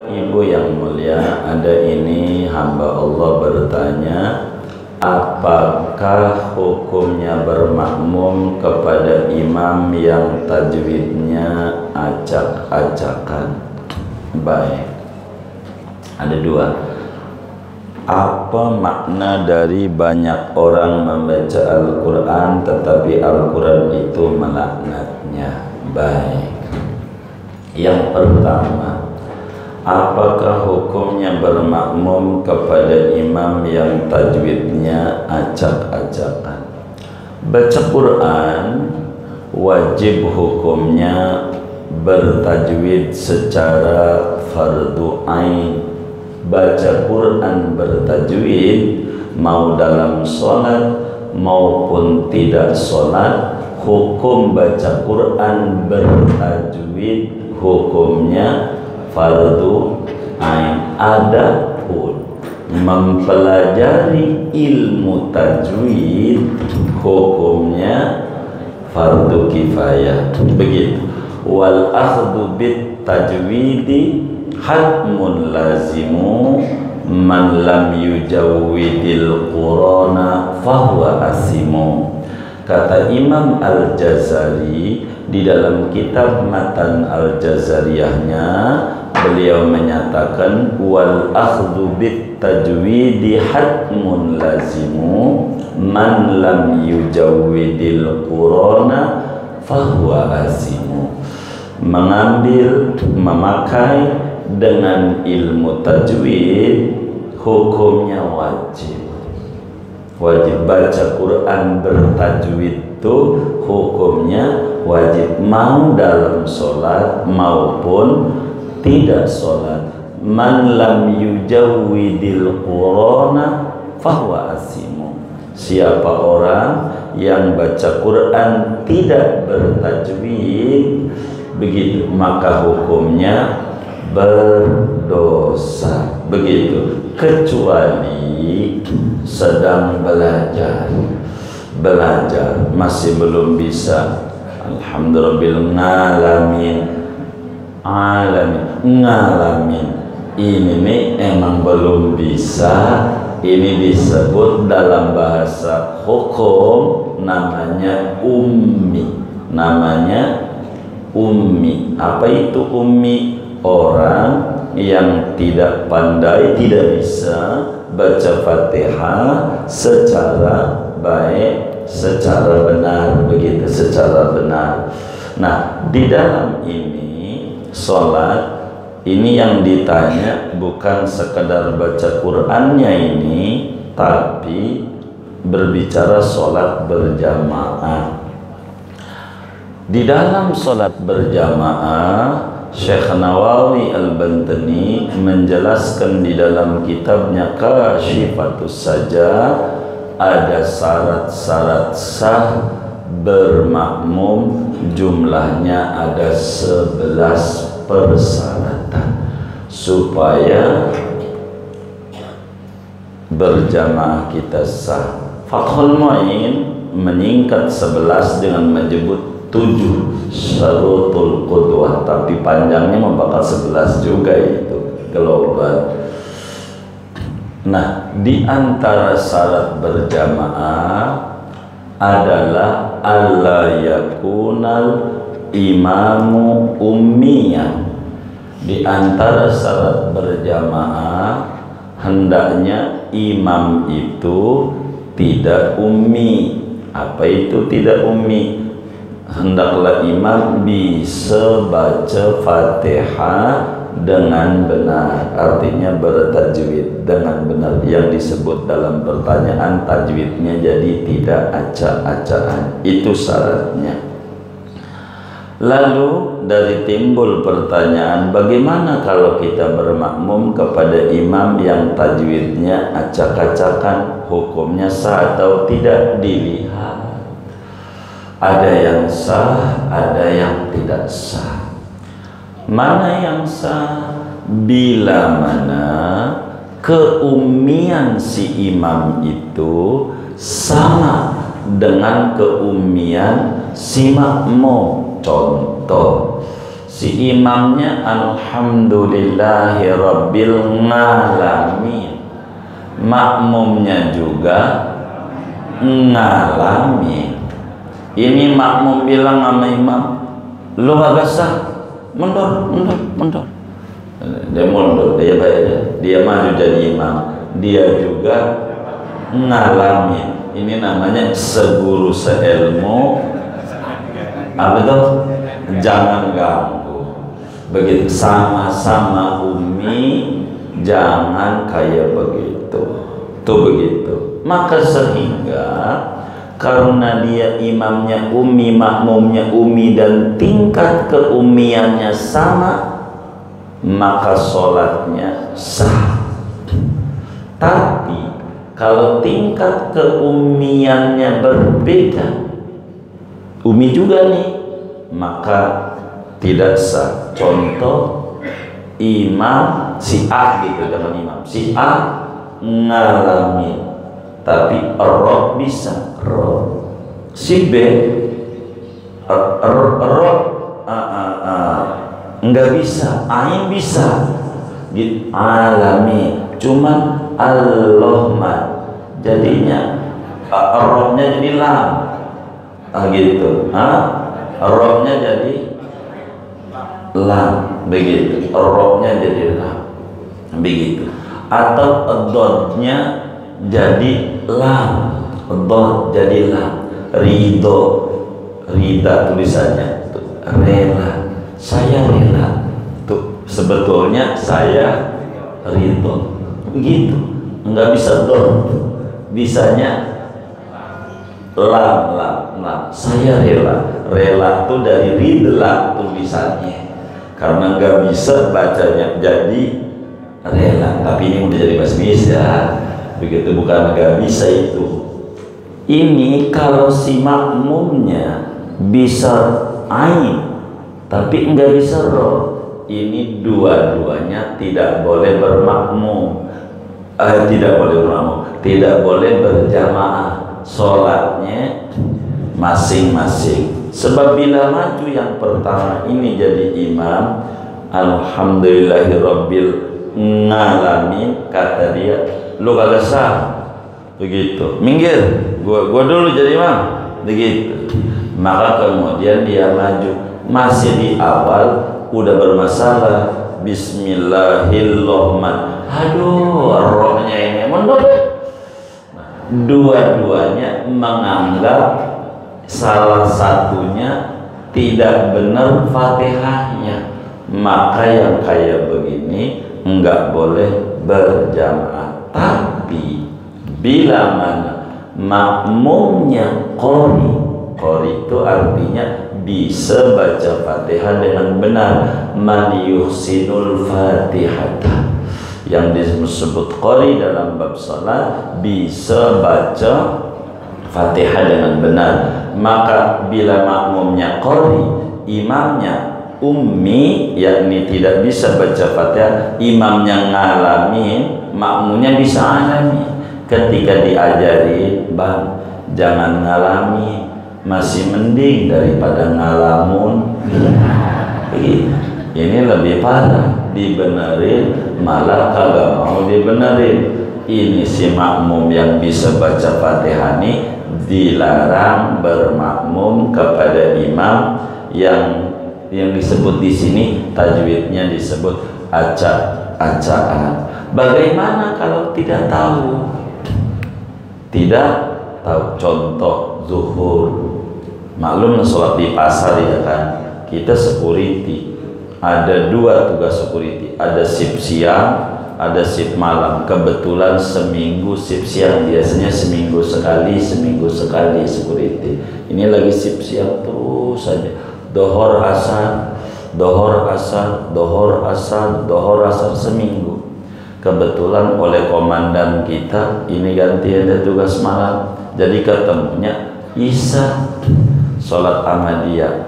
Ibu yang mulia, ada ini hamba Allah bertanya, apakah hukumnya bermakmum kepada imam yang tajwidnya acak-acakan? Baik, ada dua. Apa makna dari banyak orang membaca Al-Quran tetapi Al-Quran itu melaknatnya? Baik, yang pertama, apakah hukumnya bermakmum kepada imam yang tajwidnya acak-acakan? Baca Quran wajib hukumnya bertajwid secara fardu ain. Baca Quran bertajwid mau dalam sholat maupun tidak sholat, hukum baca Quran bertajwid hukumnya fardu ain. Adapun mempelajari ilmu tajwid hukumnya fardu kifayah. Begitu. Wal akhdhu bit tajwidi hatmun lazimu man lam yujawwidil qurana fahuwa asimu. Kata Imam Al-Jazari di dalam kitab Matan Al-Jazariyahnya, beliau menyatakan wal akhdhu bit tajwidi hatmun lazimu man lam yujawwidil qurana fahuwa asimu. Mengambil, memakai dengan ilmu tajwid hukumnya wajib. Wajib baca Quran bertajwid itu hukumnya wajib, mau dalam sholat maupun tidak sholat. Man lam yujawwidil qurana fahuwa asimu. Siapa orang yang baca Quran tidak bertajwid, begitu, maka hukumnya berdosa. Begitu, kecuali sedang belajar masih belum bisa. Alhamdulillah ngalamin ini nih emang belum bisa. Ini disebut dalam bahasa hukum namanya ummi. Apa itu ummi? Orang yang tidak pandai, tidak bisa baca Fatihah secara baik, secara benar, begitu, secara benar. Nah, di dalam ini sholat ini yang ditanya bukan sekedar baca Qur'annya ini, tapi berbicara sholat berjamaah. Di dalam sholat berjamaah, Syekh Nawawi Al-Bantani menjelaskan di dalam kitabnya Kashifatus Saja, ada syarat-syarat sah bermakmum, jumlahnya ada 11 persyaratan supaya berjamaah kita sah. Fathul Mu'in menyingkat 11 dengan menyebut 7 syarutul qudwah, tapi panjangnya membakar 11 juga, itu global. Nah, di antara syarat berjamaah adalah alla yakunal imamu ummiyan. Di antara syarat berjamaah hendaknya imam itu tidak ummi. Apa itu tidak ummi? Hendaklah imam bisa baca Fatihah dengan benar, artinya bertajwid dengan benar. Yang disebut dalam pertanyaan tajwidnya jadi tidak acak-acakan, itu syaratnya. Lalu dari timbul pertanyaan, bagaimana kalau kita bermakmum kepada imam yang tajwidnya acak-acakan, hukumnya sah atau tidak? Dilihat, ada yang sah, ada yang tidak sah. Mana yang sah? Bila mana keummian si imam itu sama dengan keummian si makmum. Contoh, si imamnya alhamdulillahirabbil ngalamin, makmumnya juga ngalamin. Ini makmum bilang sama imam, lu agak sah, mundur. Dia mundur, dia maju jadi imam, dia juga ngalamin. Ini namanya seguru seilmu, apa tuh? Jangan ganggu. Begitu, sama-sama umi, jangan kayak begitu. Tuh begitu. Maka sehingga karena dia imamnya umi, makmumnya umi, dan tingkat keumiannya sama, maka sholatnya sah. Tapi kalau tingkat keumiannya berbeda, umi juga nih, maka tidak sah. Contoh, imam si A gitu, dengan imam si A ngalamin, tapi roh bisa, roh si B enggak bisa, ain bisa gitu, alami, cuman Allahumma jadinya rohnya jadi lam, gitu, rohnya jadi lam, begitu, rohnya jadi lam, begitu, atau dotnya jadi lam, dot jadi lam, ridho, rida tulisannya tuh, rela, saya rela, tuh sebetulnya saya ridho, begitu, nggak bisa dot, bisanya lam, saya rela tuh dari ridla tulisannya, karena nggak bisa bacanya jadi rela, tapi ini udah jadi bahasa Indonesia, begitu, bukan nggak bisa itu. Ini kalau si makmumnya bisa ain tapi nggak bisa roh, ini dua-duanya tidak boleh bermakmum, tidak boleh berjamaah, sholatnya masing-masing. Sebab bila maju yang pertama ini jadi imam, alhamdulillahirabbil ngalamin, kata dia, lu kagak sah, begitu, minggir, gua dulu jadi imam, begitu. Maka kemudian dia maju, masih di awal udah bermasalah, bismillahirrahmanirrahim, aduh rohnya ini mundur. Dua-duanya menganggap salah satunya tidak benar Fatihahnya, maka yang kayak begini enggak boleh berjamaah. Tapi bila mana makmumnya qori itu artinya bisa baca Fatihah dengan benar, man yuhsinul Fatihata, yang disebut qori dalam bab salat bisa baca Fatihah dengan benar. Maka bila makmumnya qori, imamnya ummi, yakni tidak bisa baca Fatihah, imamnya ngalamin, makmumnya bisa alami. Ketika diajarin, bang jangan ngalami, masih mending daripada ngalamun. Ini lebih parah, dibenerin malah kagak mau dibenerin. Ini si makmum yang bisa baca Fatihah ini dilarang bermakmum kepada imam yang disebut di sini tajwidnya disebut acak-acakan. Bagaimana kalau tidak tahu? Tidak tahu, contoh zuhur, maklum sholat di pasar ya kan, kita security, ada dua tugas security, ada shift siang, ada shift malam. Kebetulan seminggu shift siang, biasanya seminggu sekali security. Ini lagi shift siang terus saja, dohor asar seminggu. Kebetulan oleh komandan kita ini ganti ada tugas malam, jadi ketemunya isya, sholat Ahmadiyah.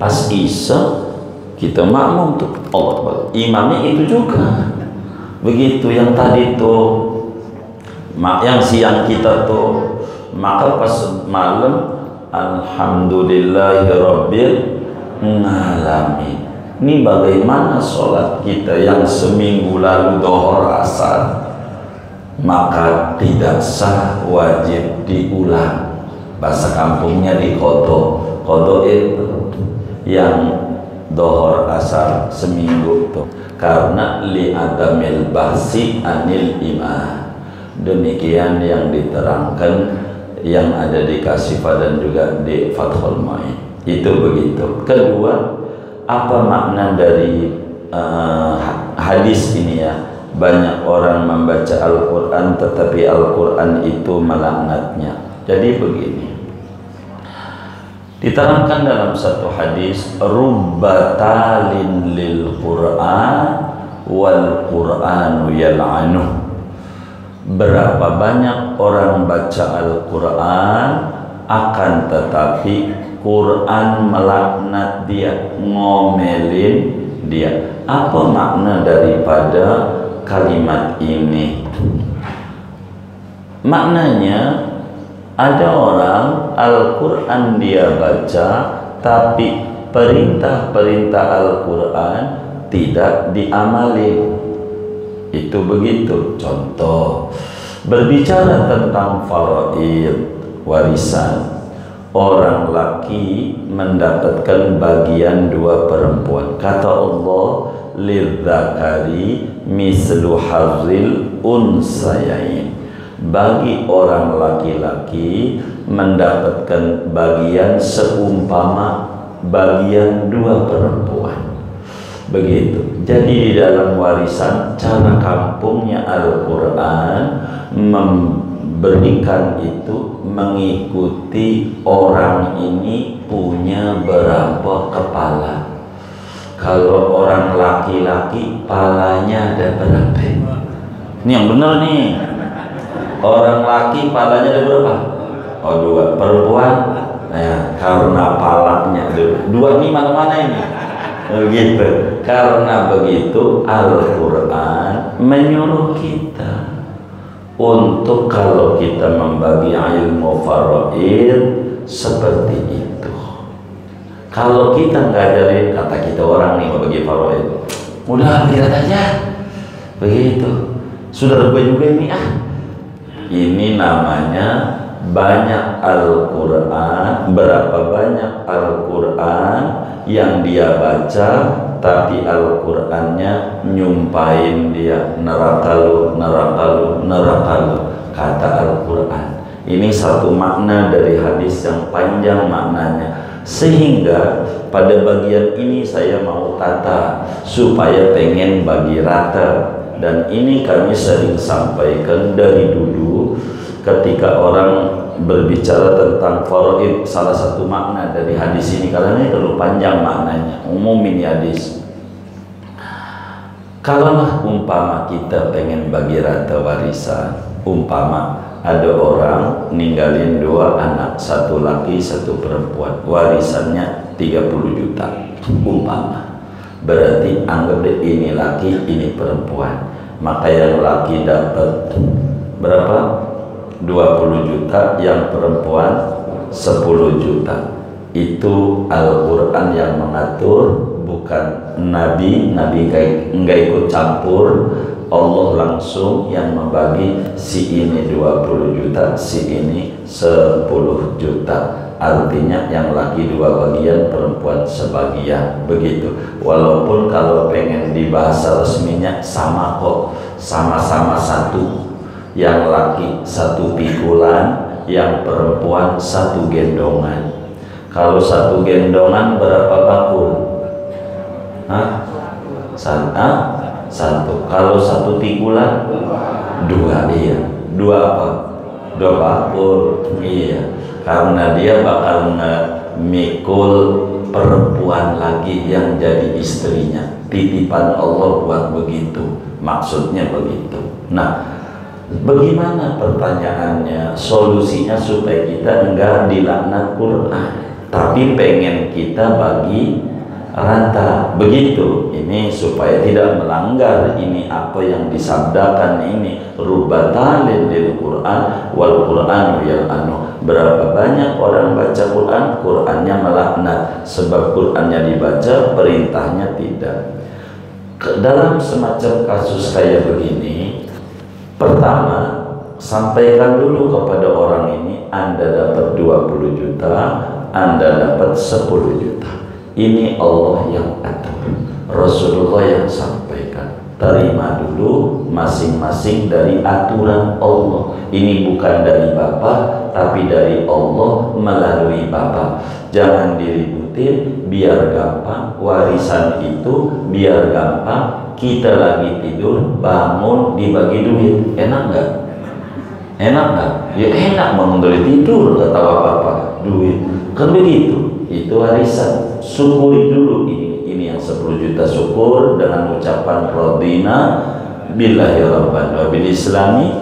Pas isya kita makmum tuh, Allah, imamnya itu juga begitu, yang tadi tuh yang siang kita tuh. Maka pas malam alhamdulillahirabbil ngalamin, Ini bagaimana sholat kita yang seminggu lalu dohor asar, maka tidak sah, wajib diulang. Bahasa kampungnya dikodok. Kodok itu yang dohor asar seminggu tuh, karena li'adamil bahsi anil imam. Demikian yang diterangkan yang ada di Kasifah dan juga di Fathul Mu'in. Itu begitu. Kedua, apa makna dari hadis ini ya? Banyak orang membaca Al-Quran tetapi Al-Quran itu melaknatnya. Jadi begini, diterangkan dalam satu hadis, rubbatalin lil Qur'an wal Qur'anu yal'anuh. Berapa banyak orang baca Al-Quran, akan tetapi Quran melaknat dia, ngomelin dia. Apa makna daripada kalimat ini? Maknanya, ada orang Al-Quran dia baca, tapi perintah-perintah Al-Quran tidak diamali. Itu begitu. Contoh, berbicara tentang faraid, warisan. Orang laki mendapatkan bagian 2 perempuan. Kata Allah, lidzakari mislu hadzil unsayain. Bagi orang laki-laki mendapatkan bagian seumpama bagian 2 perempuan. Begitu. Jadi di dalam warisan, cara kampungnya Al-Quran memberikan itu mengikuti orang ini punya berapa kepala. Kalau orang laki-laki palanya ada berapa? Ini yang benar nih. Orang laki palanya ada berapa? Oh, 2. Perempuan, nah, karena palanya 2 ini mana-mana ini. Begitu. Karena begitu Al-Quran menyuruh kita untuk kalau kita membagi ilmu faraid seperti itu. Kalau kita nggak ajarin, kata kita orang nih mau bagi faraid, udah lihat aja, begitu. Sudah gue juga ini Ini namanya banyak Al-Quran. Berapa banyak Al-Quran yang dia baca, tapi Al-Qurannya nyumpain dia, neraka lu, neraka lu, neraka lu, kata Al-Quran. Ini satu makna dari hadis yang panjang maknanya. Sehingga pada bagian ini saya mau tata supaya pengen bagi rata. Dan ini kami sering sampaikan dari dulu ketika orang berbicara tentang faraid. Salah satu makna dari hadis ini, karena ini terlalu panjang maknanya, umum ini hadis. Kalaulah umpama kita pengen bagi rata warisan, umpama ada orang ninggalin 2 anak, 1 laki 1 perempuan, warisannya 30 juta umpama. Berarti anggap deh ini laki, ini perempuan. Maka yang laki dapat berapa? 20 juta, yang perempuan 10 juta. Itu Al-Quran yang mengatur, bukan Nabi. Nabi nggak ikut campur. Allah langsung yang membagi, si ini 20 juta, si ini 10 juta. Artinya yang laki 2 bagian, perempuan sebagian, begitu. Walaupun kalau pengen di bahasa resminya sama kok, sama-sama 1. Yang laki 1 pikulan, yang perempuan 1 gendongan. Kalau 1 gendongan berapa bakul? Hah? 1. Kalau 1 pikulan 2, iya. 2 apa? 2 bakul, iya. Karena dia bakal mikul perempuan lagi yang jadi istrinya. Titipan Allah buat begitu. Maksudnya begitu. Nah, bagaimana pertanyaannya? Solusinya supaya kita enggak dilaknat Quran, tapi pengen kita bagi ranta. Begitu ini supaya tidak melanggar ini apa yang disabdakan ini, rubatalin lil Quran wal Qur'anu yal'anu. Berapa banyak orang baca Quran, Qurannya melaknat sebab Qurannya dibaca, perintahnya tidak. Dalam semacam kasus kayak begini, pertama sampaikan dulu kepada orang ini, Anda dapat 20 juta, Anda dapat 10 juta. Ini Allah yang atur, Rasulullah yang sampaikan. Terima dulu masing-masing dari aturan Allah. Ini bukan dari Bapak, tapi dari Allah melalui Bapak. Jangan diributin, biar gampang. Warisan itu biar gampang. Kita lagi tidur, bangun, dibagi duit. Enak nggak? Enak nggak? Ya enak, bangun dari tidur, nggak tahu apa-apa. Duit, kan begitu. Itu warisan. Syukuri dulu ini yang 10 juta, syukur dengan ucapan radina billahi rabban wa bil islami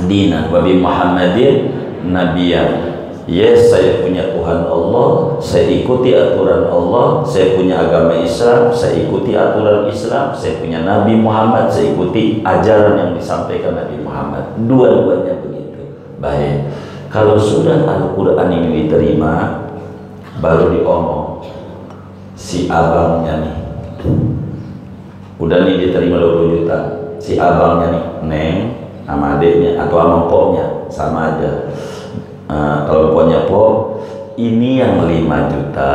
dinan wa bi muhammadin nabiyyan. Yes, saya punya Tuhan Allah, saya ikuti aturan Allah, saya punya agama Islam, saya ikuti aturan Islam, saya punya Nabi Muhammad, saya ikuti ajaran yang disampaikan Nabi Muhammad. Dua-duanya begitu. Baik, kalau sudah Al-Quran ini diterima, baru diomong si abangnya nih, udah nih diterima 20 juta, si abangnya nih, Neng, sama adiknya atau sama poknya, sama aja. Kalau poknya pok, ini yang 5 juta,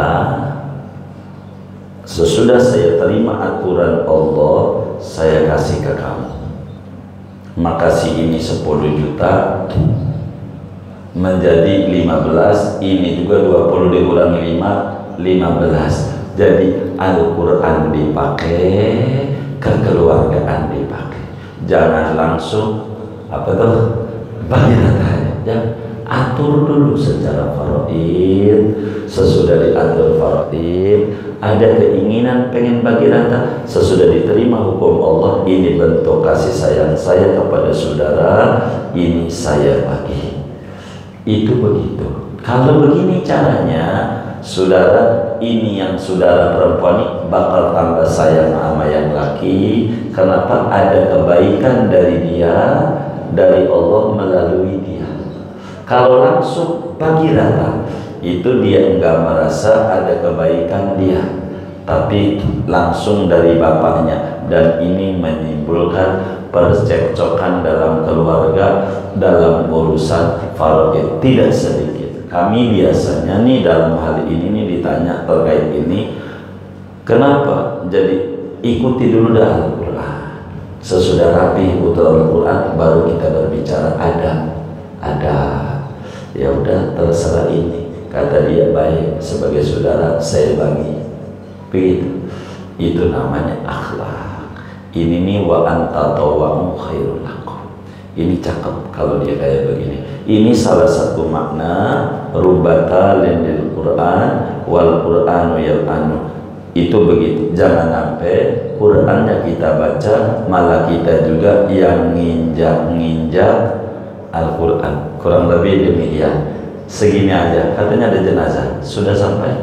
sesudah saya terima aturan Allah, saya kasih ke kamu. Maka si ini 10 juta menjadi 15, ini juga 20 dikurangi 5, 15. Jadi Al-Quran dipakai, kekeluargaan dipakai. Jangan langsung apa tuh bagi rata, jangan. Atur dulu secara faraid. Sesudah diatur faraid, ada keinginan pengen bagi rata, sesudah diterima hukum Allah, ini bentuk kasih sayang saya kepada saudara, ini saya bagi. Itu begitu. Kalau begini caranya, saudara ini yang saudara perempuan ini bakal tambah sayang sama yang laki. Kenapa? Ada kebaikan dari dia, dari Allah melalui dia. Kalau langsung bagi rata, itu dia enggak merasa ada kebaikan dia, tapi langsung dari bapaknya, dan ini menimbulkan percekcokan dalam keluarga, dalam urusan faraid tidak sedikit. Kami biasanya nih dalam hal ini nih ditanya terkait ini, kenapa? Jadi ikuti dulu dah Al-Quran. Sesudah rapi putar Al-Quran, baru kita berbicara ada. Ya udah, terserah ini. Kata dia, baik, sebagai saudara saya bagi. Begitu. Itu namanya akhlak. Ini nih wa anta tawwa'u khairul lakum. Ini cakep kalau dia kayak begini. Ini salah satu makna rubata lil Quran wal Qur'anu yal'anu. Itu begitu. Jangan sampai Qurannya kita baca, malah kita juga yang nginjak Al-Quran. Kurang lebih demikian. Segini aja. Katanya ada jenazah. Sudah sampai?